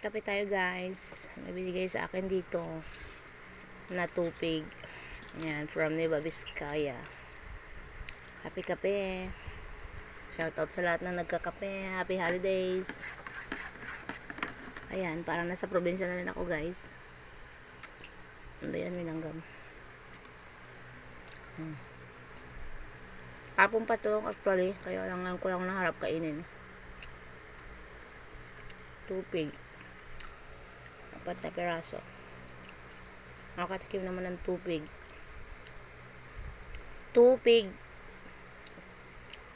Kape tayo guys. May binigay sa akin dito na tupig. Yan, from Nueva Vizcaya. Kape. Shoutout sa lahat na nagkakape. Happy holidays. Ayan, parang nasa probinsya na rin ako guys. Ano yan, may langgam. Kapong patulong actually. Kaya lang ko lang naharap kainin. Tupig. 4 na piraso. Nakatikim naman ng tupig.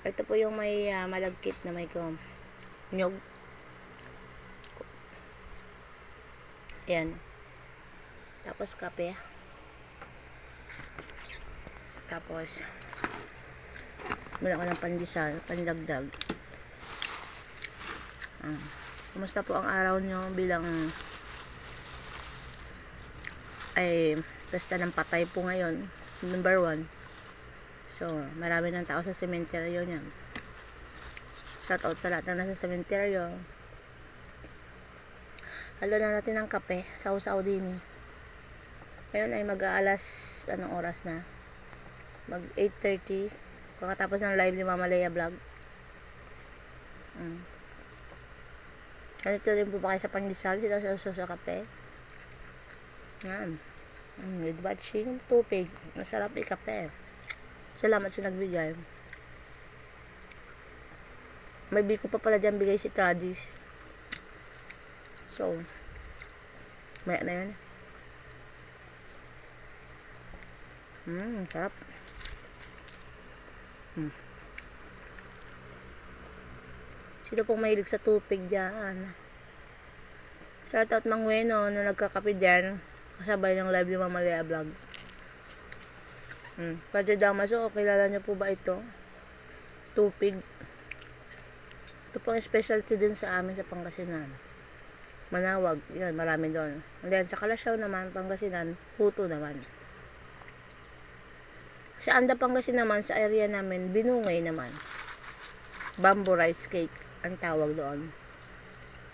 Ito po yung may malagkit na may nyog. Ayan. Tapos kape. Tapos mula ko ng pandesal, pandagdag. Kumusta po ang araw nyo bilang ay pesta ng patay po ngayon, number 1. So marami ng tao sa sementeryo niyan. Shout out sa lahat na nasa sementeryo. Halo na natin ng kape, sausaw din. Ngayon ay mag-aalas anong oras na, mag 8:30 kakatapos ng live ni Mama Leia vlog. Ganito rin po ba kayo sa pandesal dito sa kape? Yan. With watching tupig. Masarap kape. Salamat sa nagbigay. May biko pa pala dyan bigay si Tradis. So, maya na yun. Sarap. Sino pong mahilig sa tupig dyan? Shoutout Mang Weno na nagkakape dyan. Kasabay ng live ni Mama Leia vlog. Padre Damaso, kilala niyo po ba ito? Tupig. Ito pong specialty din sa amin sa Pangasinan. Manawag, yan, marami doon. And then sa Kalasyaw naman, Pangasinan, Puto naman. Sa Anda, Pangasinan naman, sa area namin, Binungay naman. Bamboo rice cake ang tawag doon.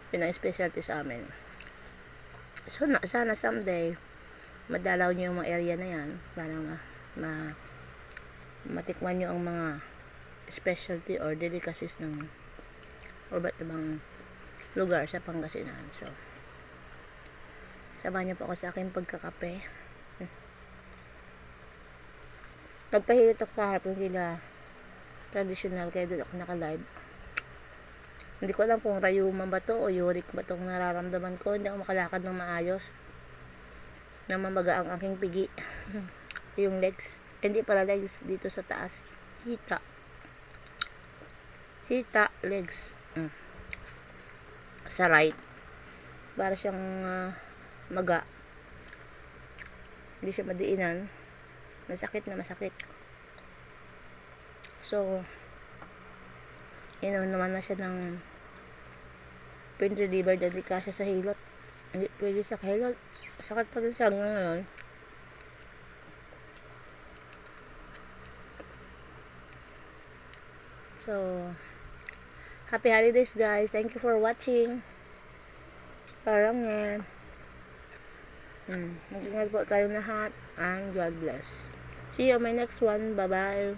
Yun ang specialty sa amin. So, sana someday madalaw nyo yung mga area na yan para matikman nyo ang mga specialty or delicacies ng or ba't ibang lugar sa Pangasinan. So, samahan nyo po ako sa aking pagkakape. Nagpahilit ako kahapon sila traditional, kaya doon ako naka-live. Hindi ko alam kung rayuman ba to o uric ba itong nararamdaman ko. Hindi ako makalakad ng maayos. Namamaga ang aking pigi. Yung legs. Hindi pala legs, dito sa taas. Hita, legs. Sa right. Para siyang maga. Hindi siya madiinan. Masakit. So, inom naman na siya ng pain reliever dahil di kasya sa hilot. Hindi pwede sa hilot. Sakit pa rin siya ngayon. So, happy holidays guys. Thank you for watching. Parang mag-ingat po tayong lahat and God bless. See you on my next one. Bye bye.